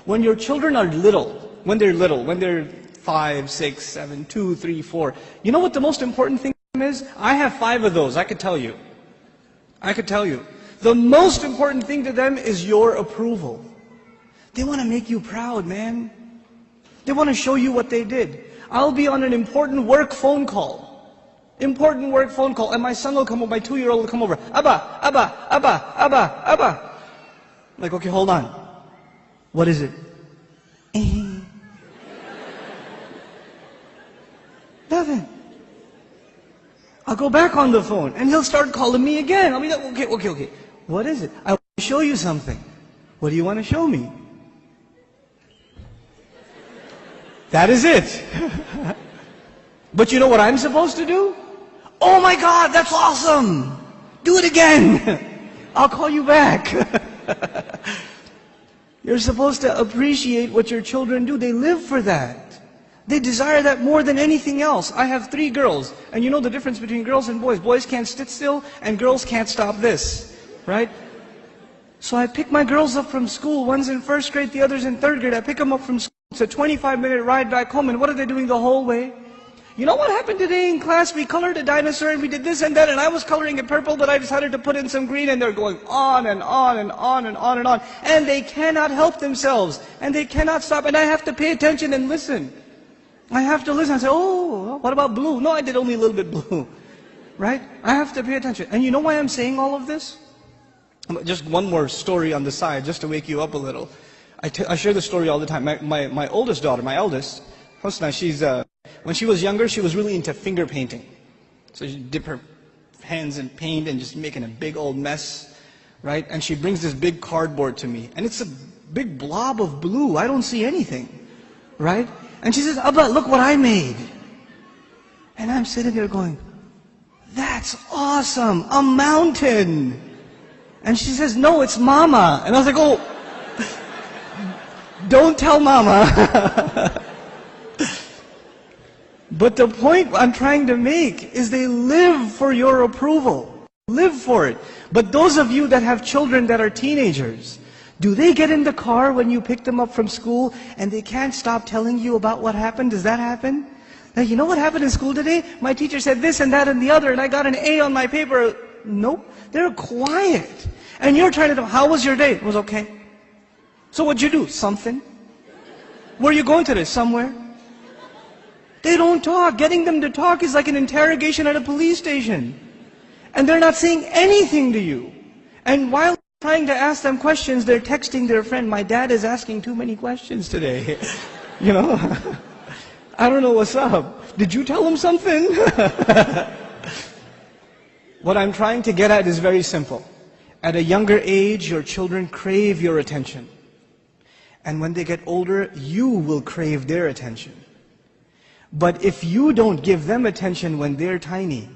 When your children are little, when they're 5, 6, 7, 2, 3, 4, you know what the most important thing is? I have 5 of those, I could tell you. The most important thing to them is your approval. They want to make you proud, man. They want to show you what they did. I'll be on an important work phone call. And my son will come over, my 2-year-old will come over. Abba, Abba, Abba, Abba, Abba. Like, okay, hold on. What is it? Nothing. I'll go back on the phone and he'll start calling me again. I'll be like, okay. What is it? I want to show you something. What do you want to show me? That is it. But you know what I'm supposed to do? Oh my God, that's awesome. Do it again. I'll call you back. You're supposed to appreciate what your children do. They live for that. They desire that more than anything else. I have 3 girls, and you know the difference between girls and boys. Boys can't sit still, and girls can't stop this, right? So I pick my girls up from school. One's in 1st grade, the other's in 3rd grade. I pick them up from school. It's a 25-minute ride back home, and what are they doing the whole way? You know what happened today in class? We colored a dinosaur, and we did this and that, and I was coloring it purple, but I decided to put in some green, and they're going on and on and on and on and on. And they cannot help themselves, and they cannot stop, and I have to pay attention and listen. I have to listen and say, oh, what about blue? No, I did only a little bit blue, right? I have to pay attention. And you know why I'm saying all of this? Just one more story on the side, just to wake you up a little. I share this story all the time. My oldest daughter, my eldest, Husna, when she was younger, she was really into finger painting. So she'd dip her hands in paint and just making a big old mess, right? And she brings this big cardboard to me. And it's a big blob of blue. I don't see anything, right? And she says, Abba, look what I made. And I'm sitting there going, that's awesome, a mountain. And she says, no, it's Mama. And I was like, oh, don't tell Mama. But the point I'm trying to make is they live for your approval. Live for it. But those of you that have children that are teenagers, do they get in the car when you pick them up from school and they can't stop telling you about what happened? Does that happen? Now, you know what happened in school today? My teacher said this and that and the other, and I got an A on my paper. Nope. They're quiet. And you're trying to know, how was your day? It was okay. So what'd you do? Something. Where are you going today? Somewhere. They don't talk. Getting them to talk is like an interrogation at a police station. And they're not saying anything to you. And while trying to ask them questions, they're texting their friend, my dad is asking too many questions today. You know, I don't know what's up. Did you tell him something? What I'm trying to get at is very simple. At a younger age, your children crave your attention. And when they get older, you will crave their attention. But if you don't give them attention when they're tiny,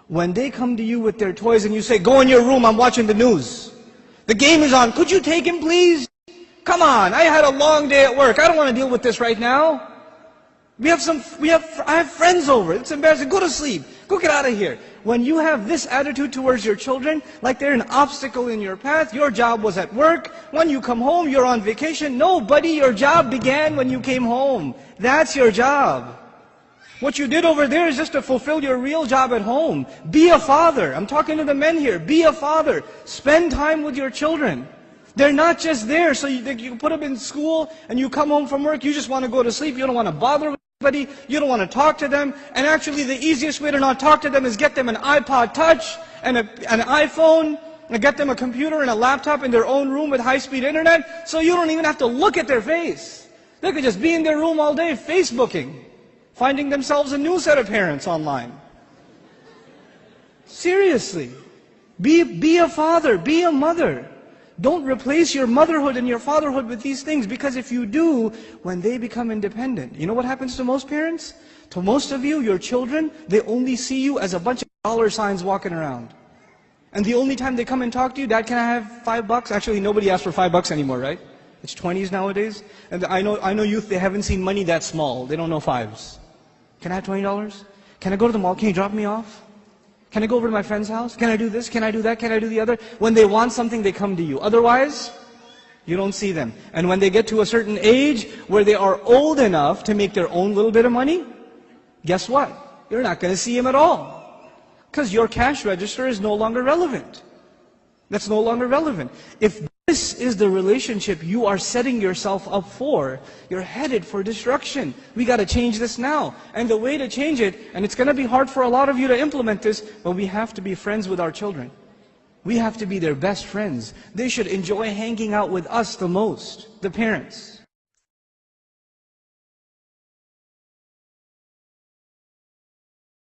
when they come to you with their toys and you say, go in your room, I'm watching the news. The game is on, could you take him please? Come on, I had a long day at work, I don't want to deal with this right now. I have friends over, it's embarrassing, go to sleep, go get out of here. When you have this attitude towards your children, like they're an obstacle in your path, your job was at work, when you come home, you're on vacation. No, buddy, your job began when you came home. That's your job. What you did over there is just to fulfill your real job at home. Be a father. I'm talking to the men here. Be a father. Spend time with your children. They're not just there so you put them in school and you come home from work, you just want to go to sleep, you don't want to bother with anybody, you don't want to talk to them, and actually the easiest way to not talk to them is get them an iPod Touch and an iPhone, and get them a computer and a laptop in their own room with high-speed internet, so you don't even have to look at their face. They could just be in their room all day Facebooking, finding themselves a new set of parents online. Seriously. Be a father, be a mother. Don't replace your motherhood and your fatherhood with these things, because if you do, when they become independent, you know what happens to most parents? To most of you, your children, they only see you as a bunch of dollar signs walking around. And the only time they come and talk to you, Dad, can I have $5? Actually, nobody asks for $5 anymore, right? It's 20s nowadays. And I know youth, they haven't seen money that small. They don't know fives. Can I have $20? Can I go to the mall? Can you drop me off? Can I go over to my friend's house? Can I do this? Can I do that? Can I do the other? When they want something, they come to you. Otherwise, You don't see them. And when they get to a certain age where they are old enough to make their own little bit of money, guess what? You're not going to see them at all. Because your cash register is no longer relevant. That's no longer relevant. If this is the relationship you are setting yourself up for, you're headed for destruction. We got to change this now. And the way to change it, and it's going to be hard for a lot of you to implement this, but we have to be friends with our children. We have to be their best friends. They should enjoy hanging out with us the most, the parents.